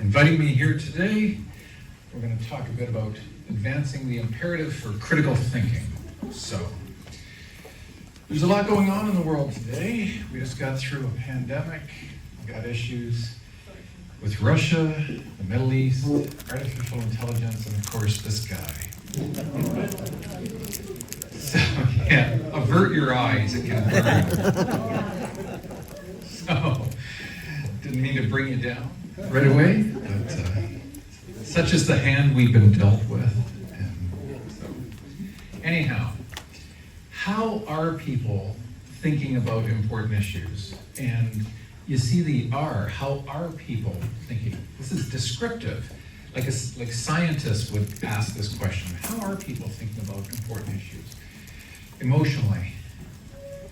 inviting me here today. We're going to talk a bit about advancing the imperative for critical thinking. So, there's a lot going on in the world today. We just got through a pandemic. We got issues with Russia, the Middle East, artificial intelligence, and of course this guy. So, yeah, avert your eyes, it can burn. So, didn't mean to bring you down right away, but such is the hand we've been dealt with. And so, anyhow, how are people thinking about important issues? And you see the R, how are people thinking? This is descriptive. Like scientists would ask this question, how are people thinking about important issues? Emotionally,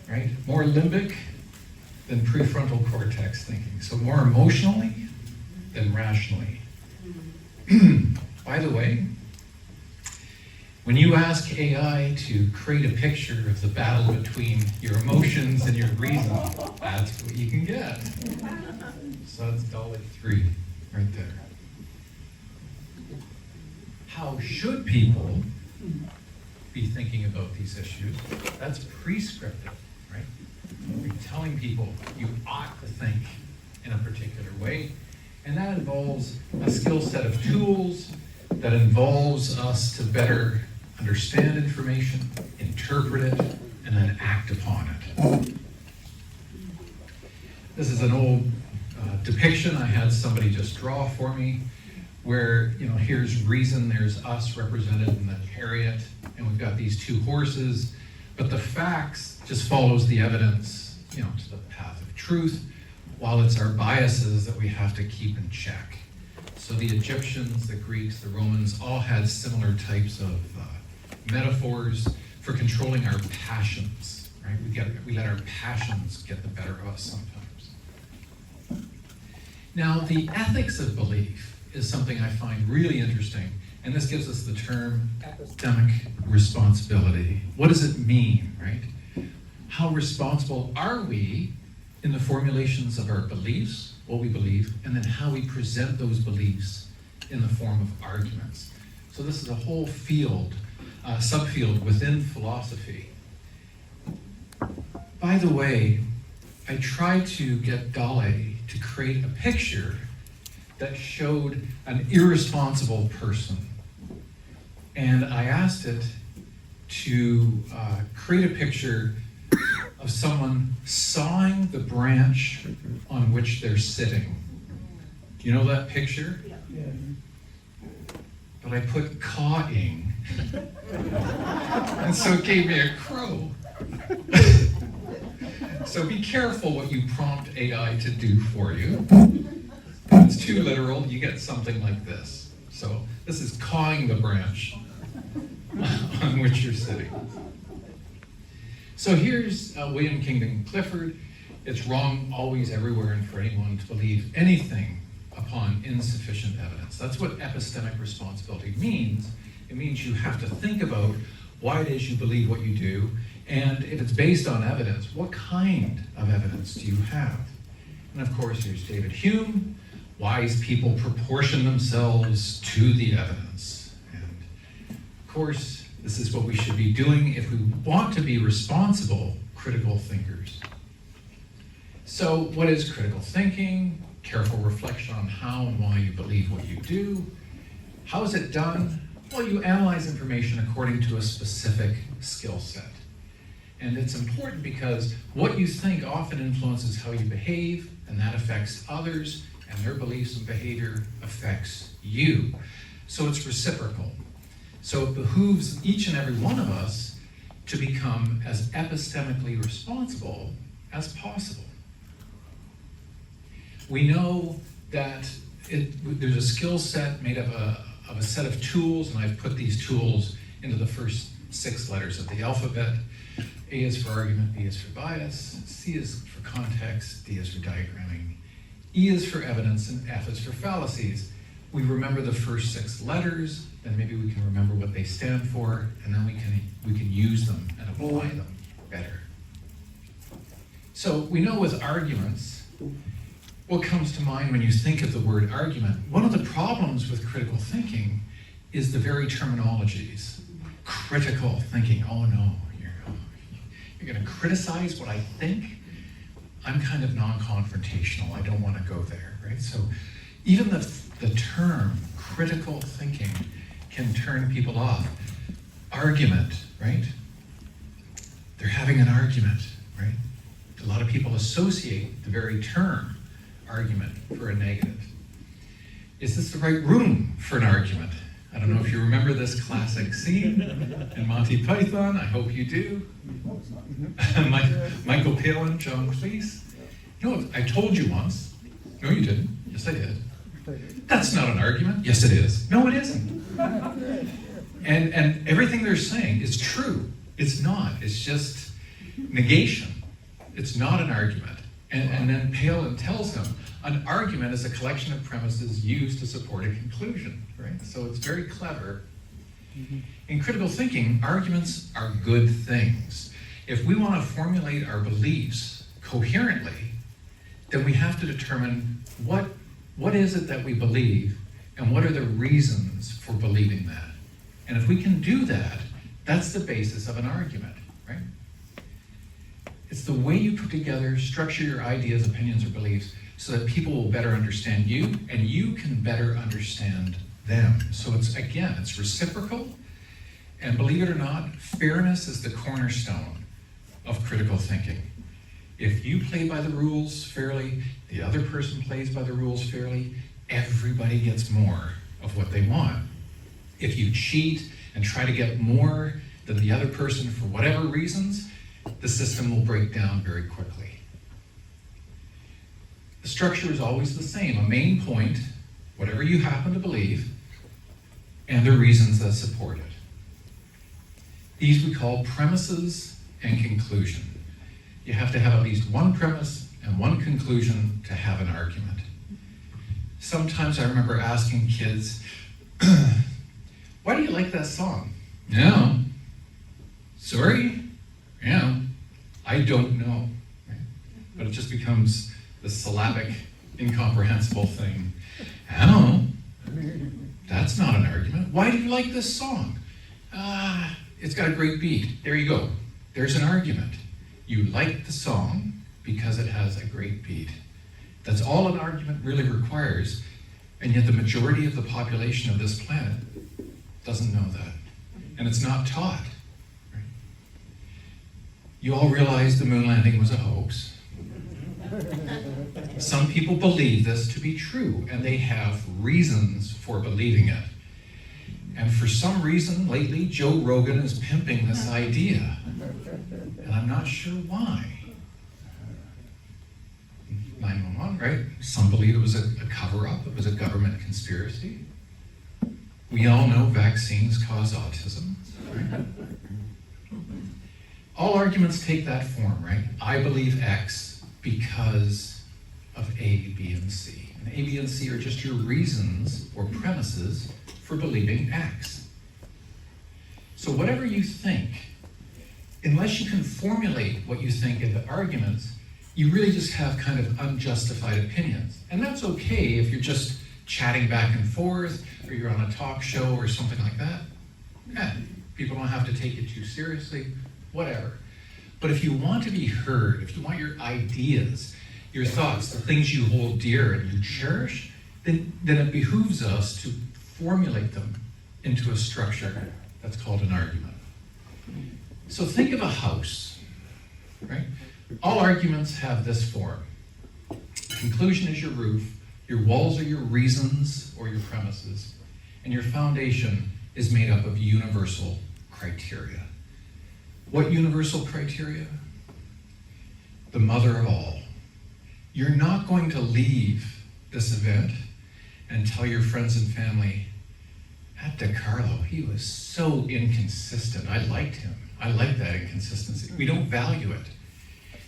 right? More limbic than prefrontal cortex thinking. So more emotionally than rationally. By the way, when you ask AI to create a picture of the battle between your emotions and your reason, that's what you can get. So that's DALL-E 3 right there. How should people be thinking about these issues? That's prescriptive, right? You're telling people you ought to think in a particular way, and that involves a skill set of tools, that involves us to better understand information, interpret it, and then act upon it. This is an old depiction I had somebody just draw for me, where, here's reason, there's us represented in the chariot, and we've got these two horses, but the facts just follows the evidence, to the path of truth, while it's our biases that we have to keep in check. So the Egyptians, the Greeks, the Romans all had similar types of metaphors for controlling our passions, right? We let our passions get the better of us sometimes. Now, the ethics of belief is something I find really interesting, and this gives us the term epistemic responsibility. What does it mean, right? How responsible are we in the formulations of our beliefs, what we believe, and then how we present those beliefs in the form of arguments? So this is a whole field, subfield within philosophy. By the way, I tried to get DALL-E to create a picture that showed an irresponsible person. And I asked it to create a picture of someone sawing the branch on which they're sitting. Do you know that picture? Yeah. But I put cawing, and so it gave me a crow. So be careful what you prompt AI to do for you. If it's too literal, you get something like this. So this is cawing the branch on which you're sitting. So here's William Kingdon Clifford. It's wrong always, everywhere, and for anyone to believe anything upon insufficient evidence. That's what epistemic responsibility means. It means you have to think about why it is you believe what you do, and if it's based on evidence, what kind of evidence do you have? And of course, here's David Hume. Wise people proportion themselves to the evidence. And of course, this is what we should be doing if we want to be responsible critical thinkers. So what is critical thinking? Careful reflection on how and why you believe what you do. How is it done? Well, you analyze information according to a specific skill set. And it's important because what you think often influences how you behave, and that affects others, and their beliefs and behavior affects you. So it's reciprocal. So it behooves each and every one of us to become as epistemically responsible as possible. We know that there's a skill set made of a set of tools, and I've put these tools into the first 6 letters of the alphabet. A is for argument, B is for bias, C is for context, D is for diagramming, E is for evidence, and F is for fallacies. We remember the first 6 letters, then maybe we can remember what they stand for, and then we can use them and apply them better. So we know with arguments, what comes to mind when you think of the word argument? One of the problems with critical thinking is the very terminologies. Critical thinking, oh no, you're going to criticize what I think? I'm kind of non-confrontational. I don't want to go there, right? So even the term critical thinking can turn people off. Argument, right? They're having an argument, right? A lot of people associate the very term argument for a negative. Is this the right room for an argument? I don't know if you remember this classic scene in Monty Python. I hope you do. Michael Palin, John Cleese. No, I told you once. No, you didn't. Yes, I did. That's not an argument. Yes, it is. No, it isn't. And everything they're saying is true. It's not. It's just negation. It's not an argument. And then Palin tells him, an argument is a collection of premises used to support a conclusion, right? So it's very clever. In critical thinking, arguments are good things. If we want to formulate our beliefs coherently, then we have to determine what is it that we believe and what are the reasons for believing that. And if we can do that, that's the basis of an argument, right? It's the way you put together, structure your ideas, opinions, or beliefs so that people will better understand you and you can better understand them. So it's reciprocal. And believe it or not, fairness is the cornerstone of critical thinking. If you play by the rules fairly, the other person plays by the rules fairly, everybody gets more of what they want. If you cheat and try to get more than the other person for whatever reasons, the system will break down very quickly. The structure is always the same, a main point, whatever you happen to believe, and the reasons that support it. These we call premises and conclusion. You have to have at least one premise and one conclusion to have an argument. Sometimes I remember asking kids, why do you like that song? No. Sorry? Yeah. I don't know. Right? But it just becomes this syllabic, incomprehensible thing. I don't know. That's not an argument. Why do you like this song? It's got a great beat. There you go. There's an argument. You like the song because it has a great beat. That's all an argument really requires, and yet the majority of the population of this planet doesn't know that. And it's not taught. Right? You all realize the moon landing was a hoax. Some people believe this to be true, and they have reasons for believing it. And for some reason, lately, Joe Rogan is pimping this idea. And I'm not sure why. 911, right? Some believe it was a cover-up, it was a government conspiracy. We all know vaccines cause autism, right? All arguments take that form, right? I believe X because of A, B, and C. And A, B, and C are just your reasons or premises for believing X. So whatever you think, unless you can formulate what you think into arguments, you really just have kind of unjustified opinions. And that's okay if you're just chatting back and forth, or you're on a talk show or something like that. Yeah, people don't have to take it too seriously, whatever. But if you want to be heard, if you want your ideas, your thoughts, the things you hold dear and you cherish, then it behooves us to formulate them into a structure that's called an argument. So think of a house, right? All arguments have this form. Conclusion is your roof, your walls are your reasons or your premises, and your foundation is made up of universal criteria. What universal criteria? The mother of all. You're not going to leave this event and tell your friends and family, at DeCarlo, he was so inconsistent. I liked him. I like that inconsistency. We don't value it.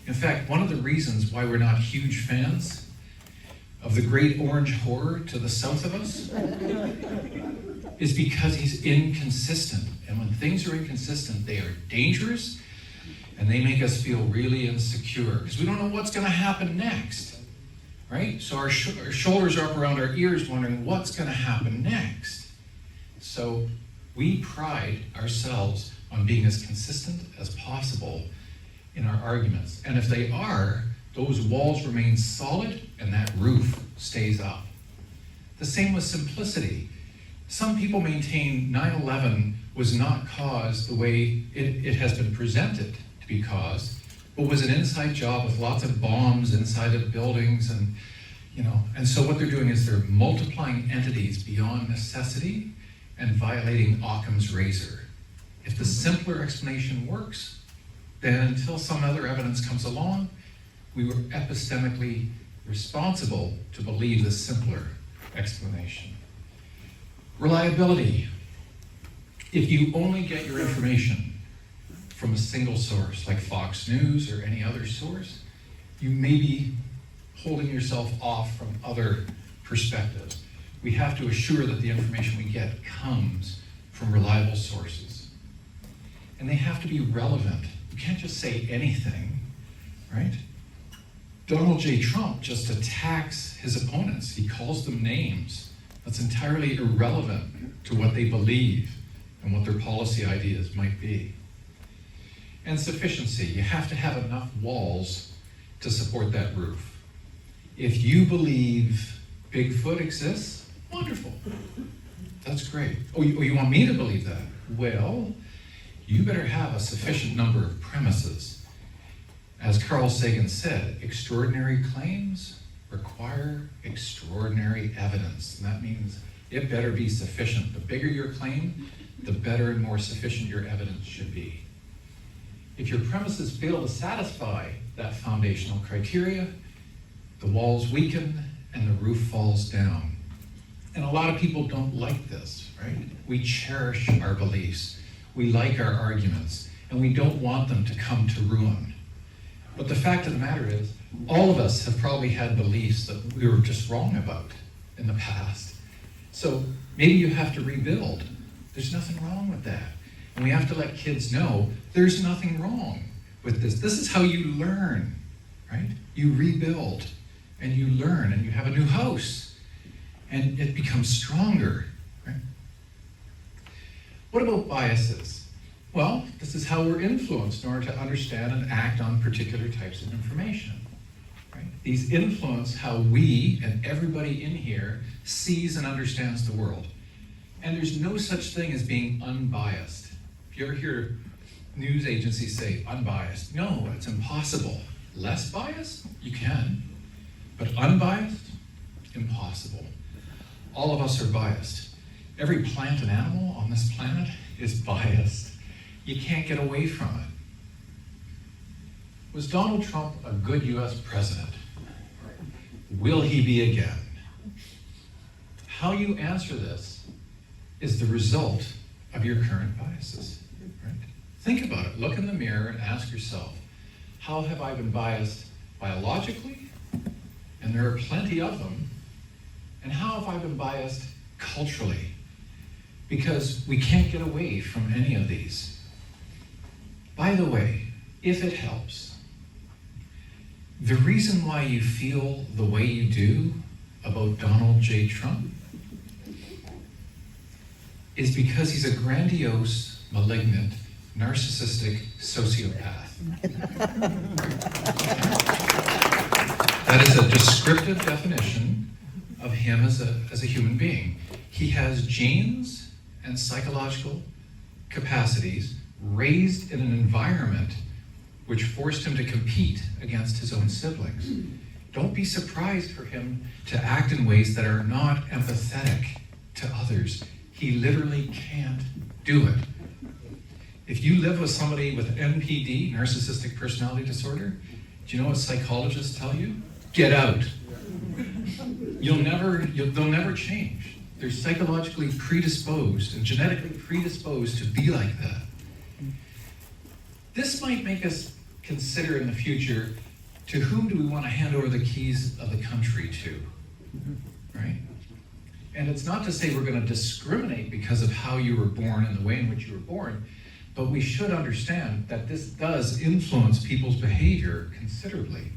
In fact, one of the reasons why we're not huge fans of the great orange horror to the south of us is because he's inconsistent. And when things are inconsistent, they are dangerous and they make us feel really insecure because we don't know what's going to happen next. right? So our shoulders are up around our ears wondering what's going to happen next. So we pride ourselves on being as consistent as possible in our arguments. And if they are, those walls remain solid and that roof stays up. The same with simplicity. Some people maintain 9/11 was not caused the way it has been presented to be caused, but was an inside job with lots of bombs inside of buildings, and so what they're doing is they're multiplying entities beyond necessity and violating Occam's razor. If the simpler explanation works, then until some other evidence comes along, we were epistemically responsible to believe the simpler explanation. Reliability. If you only get your information from a single source, like Fox News or any other source, you may be holding yourself off from other perspectives. We have to assure that the information we get comes from reliable sources. And they have to be relevant. You can't just say anything, right? Donald J. Trump just attacks his opponents. He calls them names. That's entirely irrelevant to what they believe and what their policy ideas might be. And sufficiency. You have to have enough walls to support that roof. If you believe Bigfoot exists, wonderful. That's great. Oh, you want me to believe that? Well, you better have a sufficient number of premises. As Carl Sagan said, extraordinary claims require extraordinary evidence. And that means it better be sufficient. The bigger your claim, the better and more sufficient your evidence should be. If your premises fail to satisfy that foundational criteria, the walls weaken and the roof falls down. And a lot of people don't like this, right? We cherish our beliefs. We like our arguments, and we don't want them to come to ruin. But the fact of the matter is, all of us have probably had beliefs that we were just wrong about in the past. So maybe you have to rebuild. There's nothing wrong with that. And we have to let kids know there's nothing wrong with this. This is how you learn, right? You rebuild and you learn and you have a new house and it becomes stronger, right? What about biases? Well, this is how we're influenced in order to understand and act on particular types of information. Right? These influence how we and everybody in here sees and understands the world. And there's no such thing as being unbiased. If you ever hear news agencies say unbiased, no, it's impossible. Less biased? You can. But unbiased? Impossible. All of us are biased. Every plant and animal on this planet is biased. You can't get away from it. Was Donald Trump a good US president? Will he be again? How you answer this is the result of your current biases. Right? Think about it. Look in the mirror and ask yourself, how have I been biased biologically? And there are plenty of them. And how have I been biased culturally? Because we can't get away from any of these. By the way, if it helps, the reason why you feel the way you do about Donald J. Trump is because he's a grandiose, malignant, narcissistic sociopath. That is a descriptive definition of him as a human being. He has genes and psychological capacities raised in an environment which forced him to compete against his own siblings. Don't be surprised for him to act in ways that are not empathetic to others. He literally can't do it. If you live with somebody with NPD, narcissistic personality disorder, do you know what psychologists tell you? Get out. They'll never change. They're psychologically predisposed and genetically predisposed to be like that. This might make us consider in the future, to whom do we want to hand over the keys of the country to, right? And it's not to say we're going to discriminate because of how you were born and the way in which you were born, but we should understand that this does influence people's behavior considerably.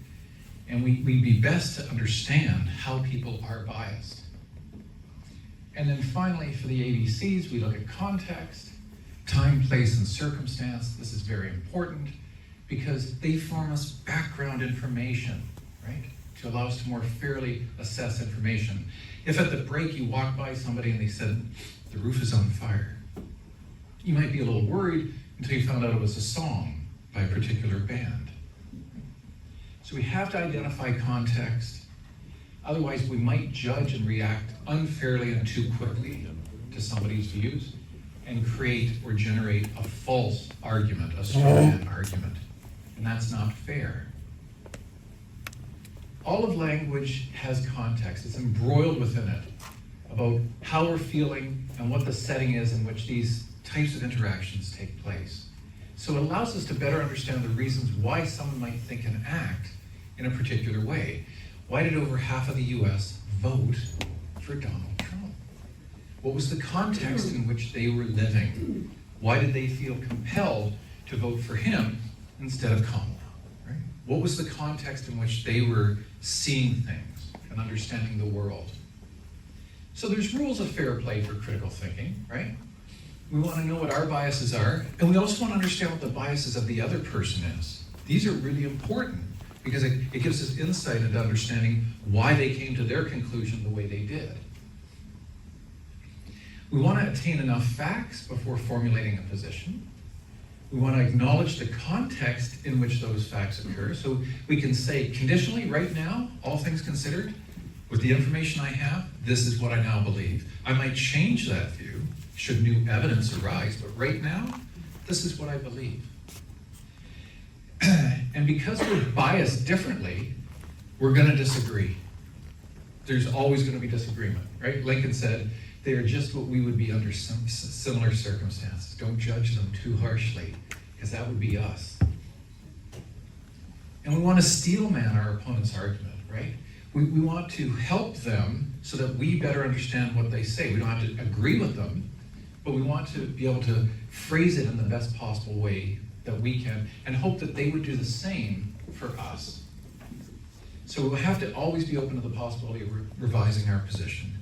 And we'd be best to understand how people are biased. And then finally, for the ABCs, we look at context, time, place, and circumstance. This is very important because they form us background information, right? To allow us to more fairly assess information. If at the break you walk by somebody and they said, the roof is on fire, you might be a little worried until you found out it was a song by a particular band. So we have to identify context. Otherwise, we might judge and react unfairly and too quickly to somebody's views and create or generate a false argument, a straw man argument. And that's not fair. All of language has context. It's embroiled within it about how we're feeling and what the setting is in which these types of interactions take place. So it allows us to better understand the reasons why someone might think and act in a particular way. Why did over half of the US vote for Donald Trump? What was the context in which they were living? Why did they feel compelled to vote for him instead of Kamala? Right? What was the context in which they were seeing things and understanding the world? So there's rules of fair play for critical thinking, right? We want to know what our biases are, and we also want to understand what the biases of the other person is. These are really important because it gives us insight into understanding why they came to their conclusion the way they did. We want to attain enough facts before formulating a position. We want to acknowledge the context in which those facts occur. So we can say, conditionally, right now, all things considered, with the information I have, this is what I now believe. I might change that view should new evidence arise, but right now, this is what I believe. And because we're biased differently, we're going to disagree. There's always going to be disagreement, right? Lincoln said, they are just what we would be under some similar circumstances. Don't judge them too harshly, because that would be us. And we want to steel man our opponent's argument, right? We want to help them so that we better understand what they say. We don't have to agree with them, but we want to be able to phrase it in the best possible way that we can and hope that they would do the same for us. So we have to always be open to the possibility of revising our position.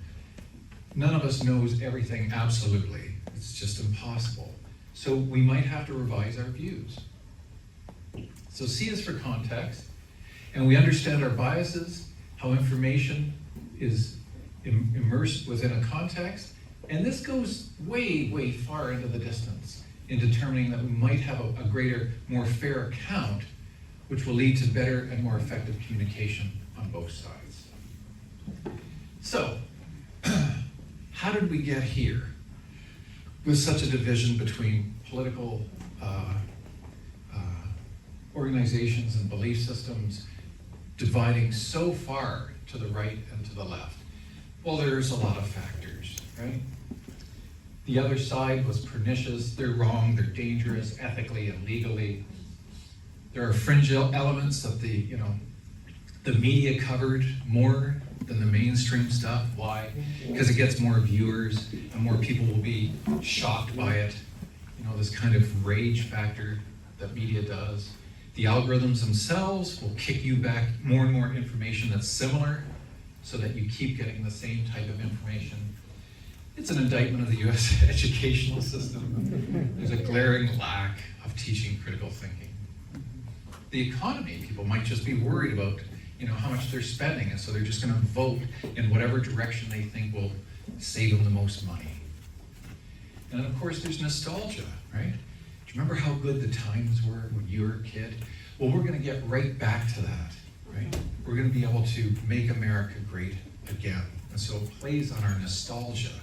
None of us knows everything absolutely. It's just impossible. So we might have to revise our views. So C is for context, and we understand our biases, how information is immersed within a context, and this goes way, way far into the distance in determining that we might have a greater, more fair account, which will lead to better and more effective communication on both sides. So, how did we get here with such a division between political organizations and belief systems dividing so far to the right and to the left? Well, there's a lot of factors, right? The other side was pernicious, they're wrong, they're dangerous ethically and legally. There are fringe elements that the media covered more than the mainstream stuff. Why? Because it gets more viewers and more people will be shocked by it. This kind of rage factor that media does. The algorithms themselves will kick you back more and more information that's similar so that you keep getting the same type of information. It's an indictment of the US educational system. There's a glaring lack of teaching critical thinking. The economy, people might just be worried about how much they're spending, and so they're just going to vote in whatever direction they think will save them the most money. And then, of course, there's nostalgia, right? Do you remember how good the times were when you were a kid? Well, we're going to get right back to that, right? We're going to be able to make America great again. And so it plays on our nostalgia.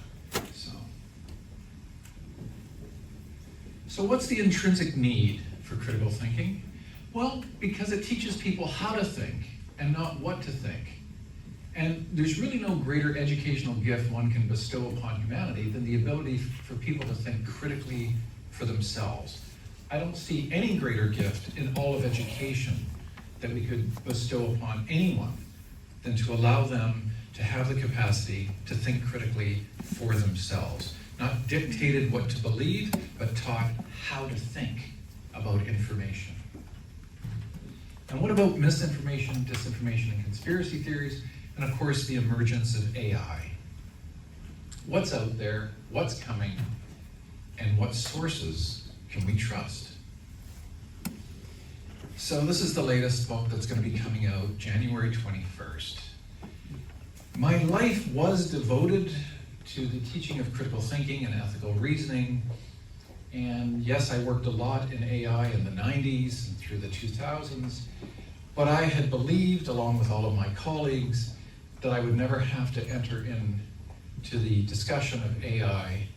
So what's the intrinsic need for critical thinking? Well, because it teaches people how to think and not what to think. And there's really no greater educational gift one can bestow upon humanity than the ability for people to think critically for themselves. I don't see any greater gift in all of education that we could bestow upon anyone than to allow them to have the capacity to think critically for themselves. Not dictated what to believe, but taught how to think about information. And what about misinformation, disinformation, and conspiracy theories? And of course, the emergence of AI. What's out there, what's coming, and what sources can we trust? So this is the latest book that's going to be coming out January 21st. My life was devoted to the teaching of critical thinking and ethical reasoning. And yes, I worked a lot in AI in the 90s and through the 2000s, but I had believed, along with all of my colleagues, that I would never have to enter into the discussion of AI.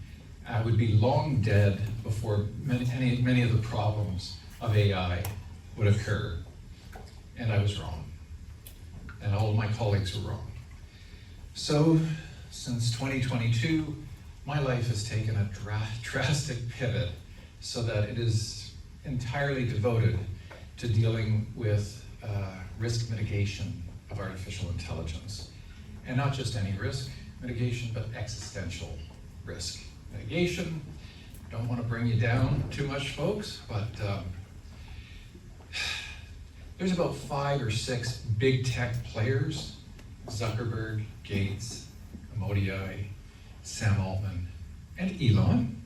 I would be long dead before many of the problems of AI would occur. And I was wrong. And all of my colleagues were wrong. So, since 2022, my life has taken a drastic pivot so that it is entirely devoted to dealing with risk mitigation of artificial intelligence. And not just any risk mitigation, but existential risk mitigation. Don't want to bring you down too much, folks, but there's about 5 or 6 big tech players: Zuckerberg, Gates, Modi, Sam Altman, and Elon.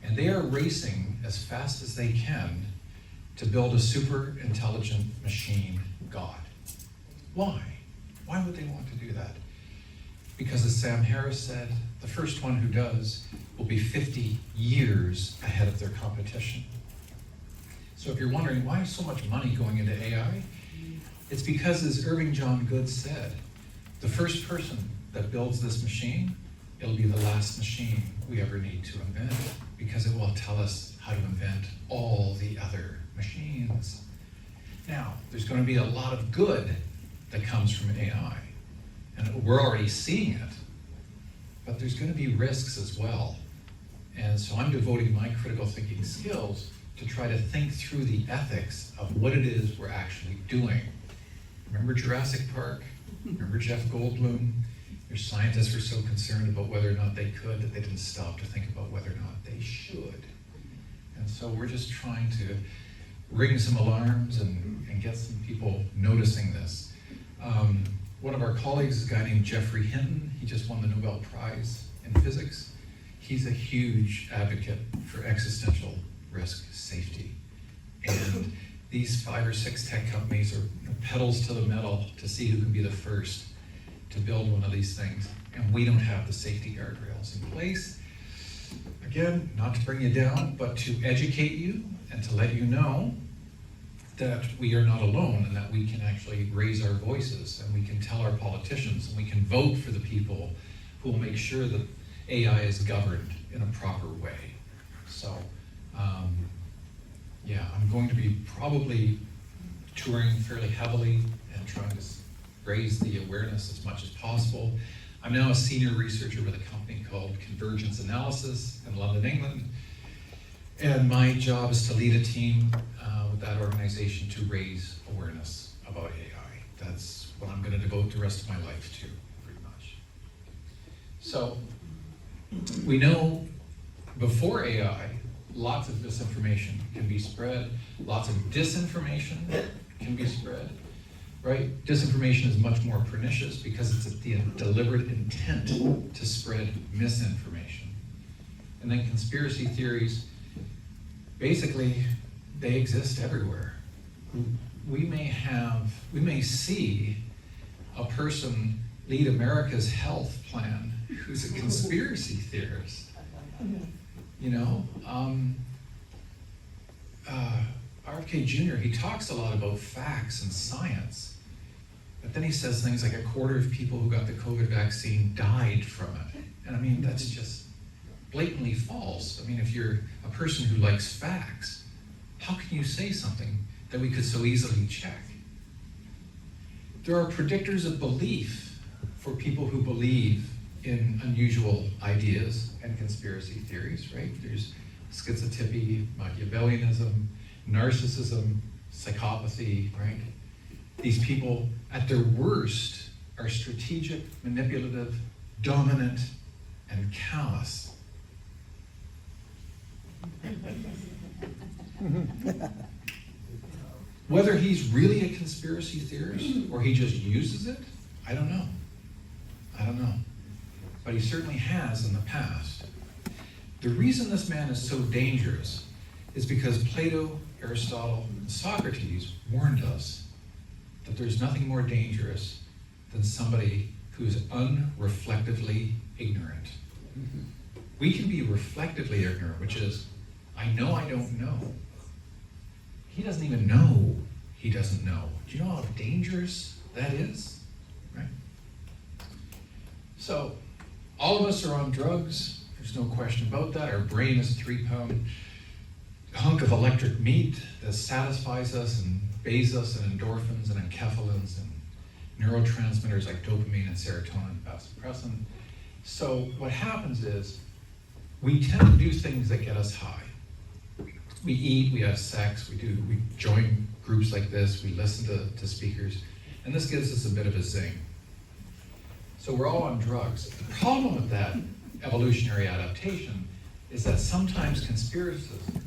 And they are racing as fast as they can to build a super intelligent machine god. Why? Why would they want to do that? Because as Sam Harris said, the first one who does will be 50 years ahead of their competition. So if you're wondering why so much money going into AI, it's because, as Irving John Good said, the first person that builds this machine, it'll be the last machine we ever need to invent, because it will tell us how to invent all the other machines. Now, there's going to be a lot of good that comes from AI, and we're already seeing it, but there's going to be risks as well. And so I'm devoting my critical thinking skills to try to think through the ethics of what it is we're actually doing. Remember Jurassic Park? Remember Jeff Goldblum? Your scientists were so concerned about whether or not they could that they didn't stop to think about whether or not they should. And so we're just trying to ring some alarms and get some people noticing this. One of our colleagues is a guy named Geoffrey Hinton. He just won the Nobel Prize in physics. He's a huge advocate for existential risk safety. And these 5 or 6 tech companies are pedals to the metal to see who can be the first to build one of these things. And we don't have the safety guardrails in place. Again, not to bring you down, but to educate you and to let you know that we are not alone and that we can actually raise our voices and we can tell our politicians and we can vote for the people who will make sure that AI is governed in a proper way. So, yeah, I'm going to be probably touring fairly heavily and trying to raise the awareness as much as possible. I'm now a senior researcher with a company called Convergence Analysis in London, England. And my job is to lead a team with that organization to raise awareness about AI. That's what I'm going to devote the rest of my life to, pretty much. So, we know before AI, lots of misinformation can be spread, lots of disinformation can be spread, right? Disinformation is much more pernicious because it's the deliberate intent to spread misinformation. And then conspiracy theories, basically, they exist everywhere. We may see a person lead America's health plan who's a conspiracy theorist. You know, RFK Jr., he talks a lot about facts and science, but then he says things like 1/4 of people who got the COVID vaccine died from it. And I mean, that's just blatantly false. I mean, if you're a person who likes facts, how can you say something that we could so easily check? There are predictors of belief for people who believe in unusual ideas and conspiracy theories, right? There's schizotypy, Machiavellianism, narcissism, psychopathy, right? These people, at their worst, are strategic, manipulative, dominant, and callous. Whether he's really a conspiracy theorist or he just uses it, I don't know. I don't know. But he certainly has in the past. The reason this man is so dangerous is because Plato, Aristotle, and Socrates warned us that there's nothing more dangerous than somebody who's unreflectively ignorant. We can be reflectively ignorant, which is, I know I don't know. He doesn't even know he doesn't know. Do you know how dangerous that is? Right? So, all of us are on drugs. There's no question about that. Our brain is a 3-pound hunk of electric meat that satisfies us and bathes us in endorphins and enkephalins and neurotransmitters like dopamine and serotonin and vasopressin. So what happens is we tend to do things that get us high. We eat, we have sex, we join groups like this, we listen to speakers, and this gives us a bit of a zing. So we're all on drugs. The problem with that evolutionary adaptation is that sometimes conspiracists,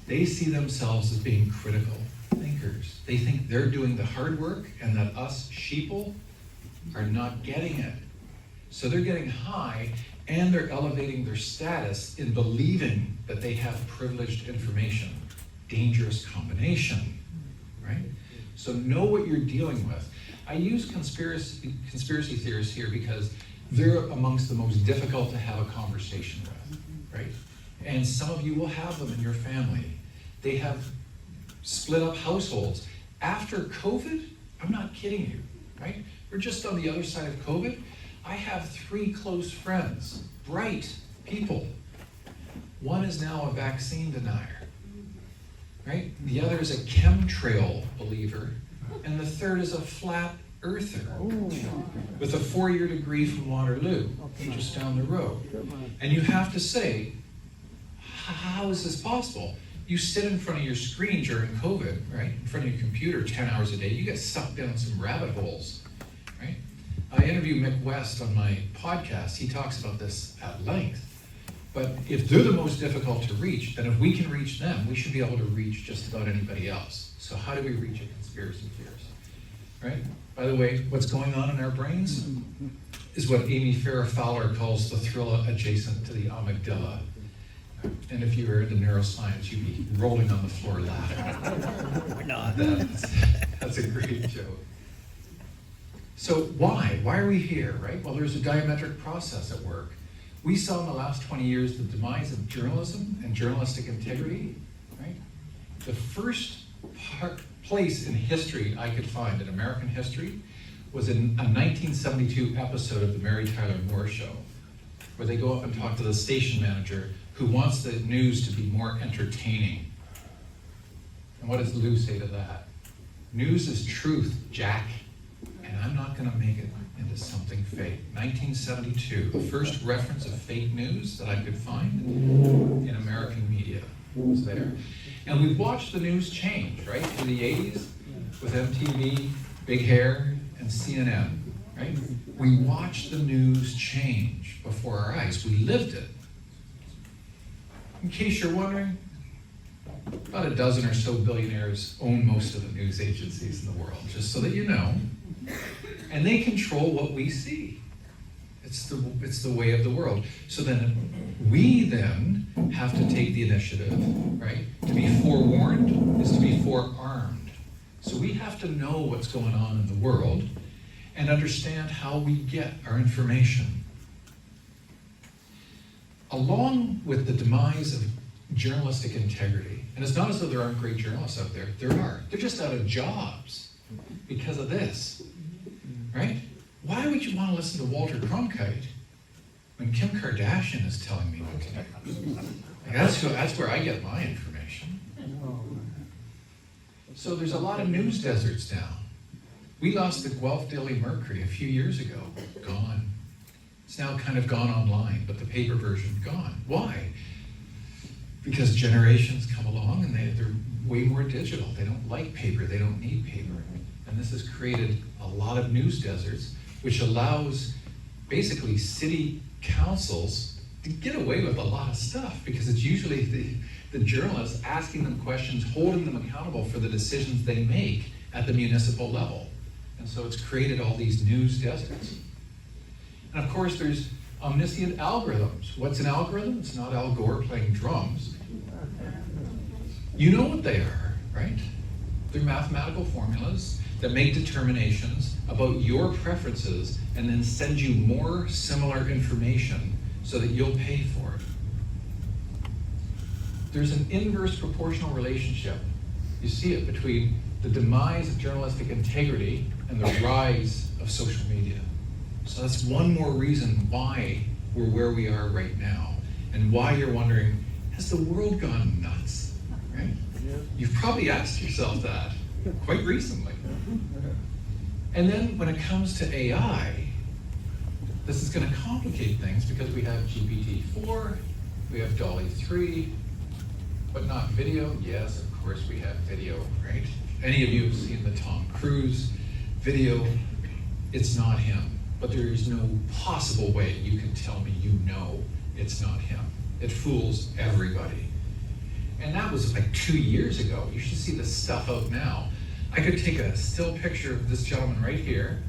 they see themselves as being critical thinkers. They think they're doing the hard work and that us sheeple are not getting it. So they're getting high and they're elevating their status in believing that they have privileged information. Dangerous combination, right? So know what you're dealing with. I use conspiracy theorists here because they're amongst the most difficult to have a conversation with, right? And some of you will have them in your family. They have split up households. After COVID, I'm not kidding you, right? We're just on the other side of COVID. I have 3 close friends, bright people. One is now a vaccine denier, right? The other is a chemtrail believer, and the third is a flat earther with a 4-year degree from Waterloo, just down the road. And you have to say, how is this possible? You sit in front of your screen during COVID, right? In front of your computer 10 hours a day, you get sucked down some rabbit holes, right? I interviewed Mick West on my podcast. He talks about this at length. But if they're the most difficult to reach, then if we can reach them, we should be able to reach just about anybody else. So how do we reach a conspiracy theorist, right? By the way, what's going on in our brains is what Amy Farrah Fowler calls the thrilla adjacent to the amygdala. And if you were into neuroscience, you'd be rolling on the floor laughing. We're not. That's a great joke. So why? Why are we here, right? Well, there's a diametric process at work. We saw in the last 20 years the demise of journalism and journalistic integrity, right? The first place in history I could find, in American history, was in a 1972 episode of the Mary Tyler Moore Show, where they go up and talk to the station manager who wants the news to be more entertaining. And what does Lou say to that? News is truth, Jack, and I'm not going to make it into something fake. 1972, the first reference of fake news that I could find in American media was there. And we've watched the news change, right? In the 80s with MTV, Big Hair, and CNN, right? We watched the news change before our eyes. We lived it. In case you're wondering, about a dozen or so billionaires own most of the news agencies in the world, just so that you know. And they control what we see. It's the way of the world. So then we then have to take the initiative, right? To be forewarned is to be forearmed. So we have to know what's going on in the world and understand how we get our information. Along with the demise of journalistic integrity, and it's not as though there aren't great journalists out there, there are. They're just out of jobs because of this, right? Why would you want to listen to Walter Cronkite when Kim Kardashian is telling me what to do? Like, that's where I get my information. So there's a lot of news deserts now. We lost the Guelph Daily Mercury a few years ago, gone. It's now kind of gone online, but the paper version gone. Why? Because generations come along and they're way more digital. They don't like paper, they don't need paper. And this has created a lot of news deserts, which allows basically city councils to get away with a lot of stuff because it's usually the journalists, asking them questions, holding them accountable for the decisions they make at the municipal level. And so it's created all these news deserts. And of course, there's omniscient algorithms. What's an algorithm? It's not Al Gore playing drums. You know what they are, right? They're mathematical formulas that make determinations about your preferences and then send you more similar information so that you'll pay for it. There's an inverse proportional relationship. You see it between the demise of journalistic integrity and the rise of social media. So that's one more reason why we're where we are right now, and why you're wondering, has the world gone nuts, right? Yeah. You've probably asked yourself that quite recently. And then when it comes to AI, this is going to complicate things because we have GPT-4, we have DALL-E 3, but not video. Yes, of course we have video, right? Any of you have seen the Tom Cruise video? It's not him, but there is no possible way you can tell me you know it's not him. It fools everybody. And that was like 2 years ago. You should see this stuff out now. I could take a still picture of this gentleman right here,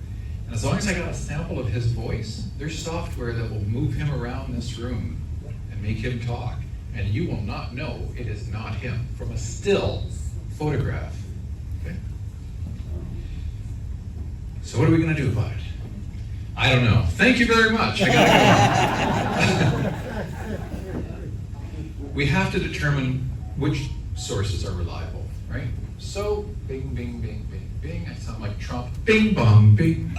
and as long as I got a sample of his voice, there's software that will move him around this room and make him talk, and you will not know it is not him from a still photograph. Okay? So what are we going to do about it? I don't know. Thank you very much. I gotta go. We have to determine which sources are reliable, right? So, bing, bing, bing, bing, bing. I sound like Trump. Bing, bong, bing.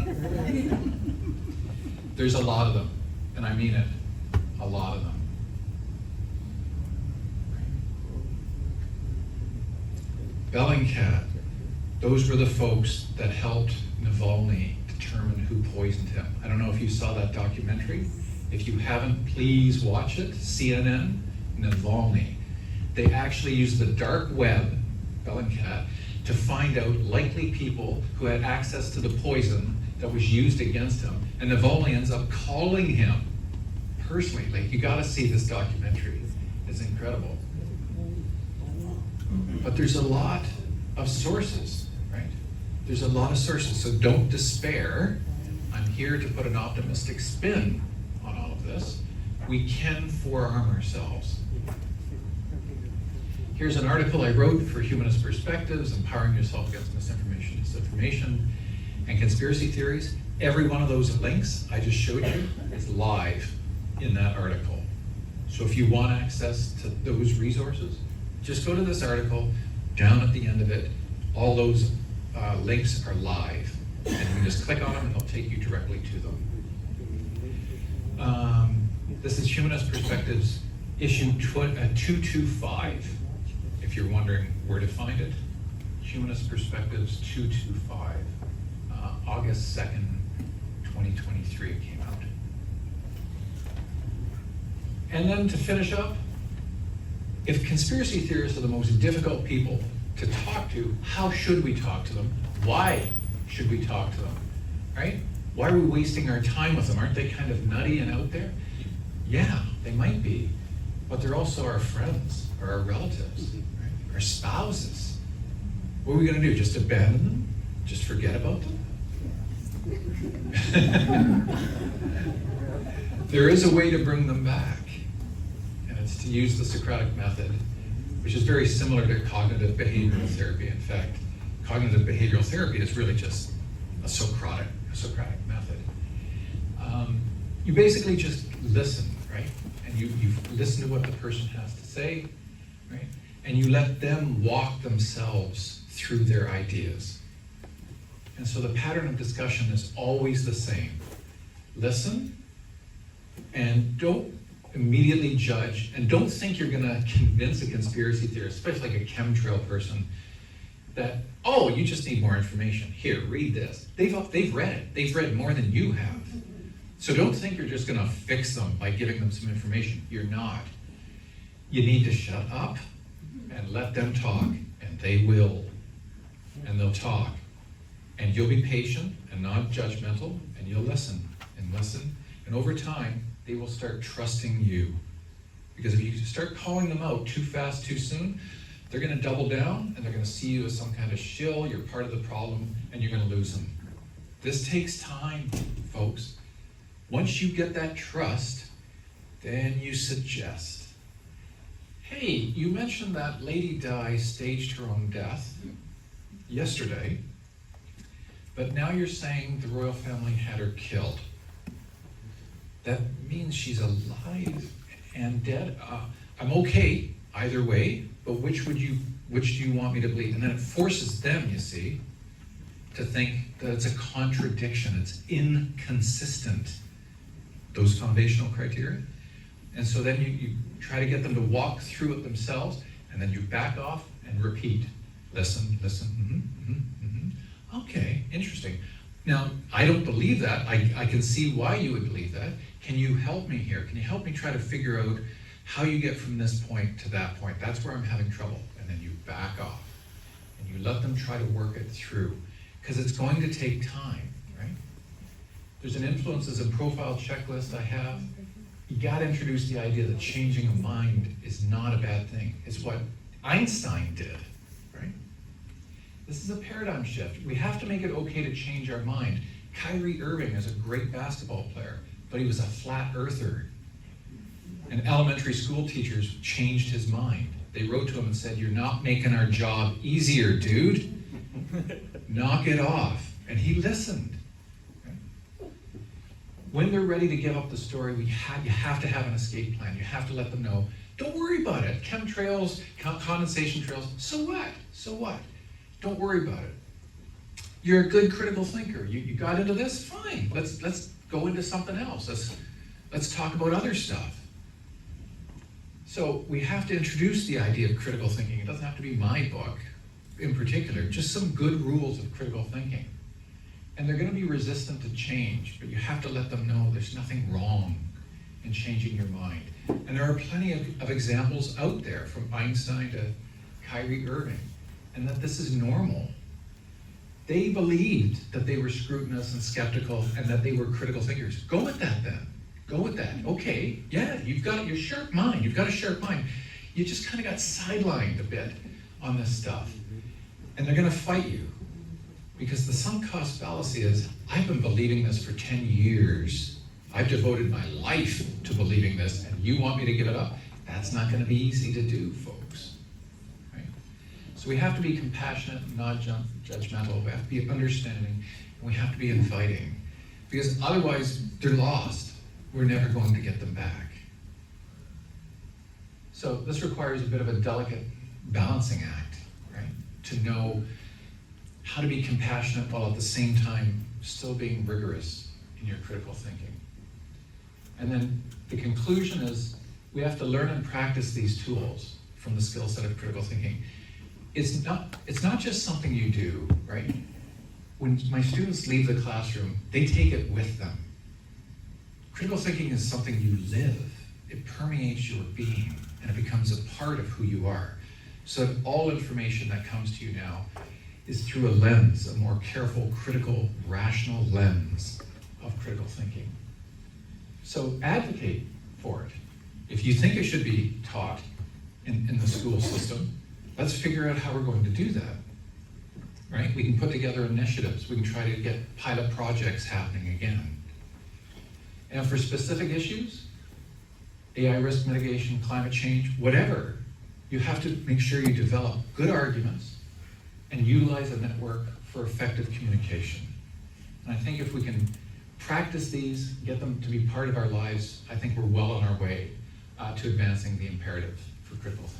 There's a lot of them, and I mean it. A lot of them. Bellingcat, those were the folks that helped Navalny determine who poisoned him. I don't know if you saw that documentary. If you haven't, please watch it. CNN, Navalny. They actually used the dark web, Bellingcat, to find out likely people who had access to the poison that was used against him. And Navalny ends up calling him personally. Like, you gotta see this documentary. It's incredible. But there's a lot of sources, right? There's a lot of sources, so don't despair. I'm here to put an optimistic spin on all of this. We can forearm ourselves. Here's an article I wrote for Humanist Perspectives, Empowering Yourself Against Misinformation, Disinformation, and Conspiracy Theories. Every one of those links I just showed you is live in that article. So if you want access to those resources, just go to this article. Down at the end of it, all those links are live. And you can just click on them and they'll take you directly to them. This is Humanist Perspectives, issue 225. If you're wondering where to find it, Humanist Perspectives 225, August 2nd, 2023 it came out. And then to finish up, if conspiracy theorists are the most difficult people to talk to, how should we talk to them? Why should we talk to them, right? Why are we wasting our time with them? Aren't they kind of nutty and out there? Yeah, they might be, but they're also our friends or our relatives, right? Our spouses. What are we gonna do, just abandon them? Just forget about them? There is a way to bring them back. It's to use the Socratic method, which is very similar to cognitive behavioral therapy. In fact, cognitive behavioral therapy is really just a Socratic method. You basically just listen, right? And you listen to what the person has to say, right? And you let them walk themselves through their ideas. And so the pattern of discussion is always the same. Listen, and don't immediately judge, and don't think you're gonna convince a conspiracy theorist, especially like a chemtrail person, that, oh, you just need more information. Here, read this. They've read it. They've read more than you have. So don't think you're just gonna fix them by giving them some information. You're not. You need to shut up and let them talk, and they will. And they'll talk. And you'll be patient and not judgmental, and you'll listen and listen. And over time, they will start trusting you. Because if you start calling them out too fast, too soon, they're gonna double down and they're gonna see you as some kind of shill, you're part of the problem, and you're gonna lose them. This takes time, folks. Once you get that trust, then you suggest, hey, you mentioned that Lady Di staged her own death yesterday, but now you're saying the royal family had her killed. That means she's alive and dead. I'm okay either way, but which do you want me to believe? And then it forces them, you see, to think that it's a contradiction, it's inconsistent, those foundational criteria. And so then you try to get them to walk through it themselves, and then you back off and repeat. Listen, Okay, interesting. Now, I don't believe that. I can see why you would believe that. Can you help me here? Can you help me try to figure out how you get from this point to that point? That's where I'm having trouble. And then you back off, and you let them try to work it through, because it's going to take time, right? There's an influences and profile checklist I have. You gotta introduce the idea that changing a mind is not a bad thing. It's what Einstein did, right? This is a paradigm shift. We have to make it okay to change our mind. Kyrie Irving is a great basketball player, but he was a flat earther. And elementary school teachers changed his mind. They wrote to him and said, "You're not making our job easier, dude. Knock it off." And he listened. When they're ready to give up the story, you have to have an escape plan. You have to let them know, don't worry about it. Chemtrails, condensation trails, so what? So what? Don't worry about it. You're a good critical thinker. You got into this? Fine. Let's go into something else. Let's talk about other stuff. So we have to introduce the idea of critical thinking. It doesn't have to be my book in particular, just some good rules of critical thinking. And they're going to be resistant to change, but you have to let them know there's nothing wrong in changing your mind. And there are plenty of examples out there, from Einstein to Kyrie Irving, and that this is normal. They believed that they were scrutinous and skeptical and that they were critical thinkers. Go with that then. Go with that. Okay, yeah, you've got your sharp mind. You've got a sharp mind. You just kind of got sidelined a bit on this stuff. And they're going to fight you. Because the sunk cost fallacy is, I've been believing this for 10 years. I've devoted my life to believing this, and you want me to give it up? That's not going to be easy to do, folks. Right? So we have to be compassionate, not judgmental. We have to be understanding, and we have to be inviting. Because otherwise, they're lost. We're never going to get them back. So this requires a bit of a delicate balancing act, right? To know how to be compassionate while at the same time still being rigorous in your critical thinking. And then the conclusion is we have to learn and practice these tools from the skill set of critical thinking. It's not just something you do, right? When my students leave the classroom, they take it with them. Critical thinking is something you live. It permeates your being, and it becomes a part of who you are. So that all information that comes to you now is through a lens, a more careful, critical, rational lens of critical thinking. So advocate for it. If you think it should be taught in the school system, let's figure out how we're going to do that, right? We can put together initiatives. We can try to get pilot projects happening again. And for specific issues, AI risk mitigation, climate change, whatever, you have to make sure you develop good arguments and utilize a network for effective communication. And I think if we can practice these, get them to be part of our lives, I think we're well on our way to advancing the imperative for critical thinking.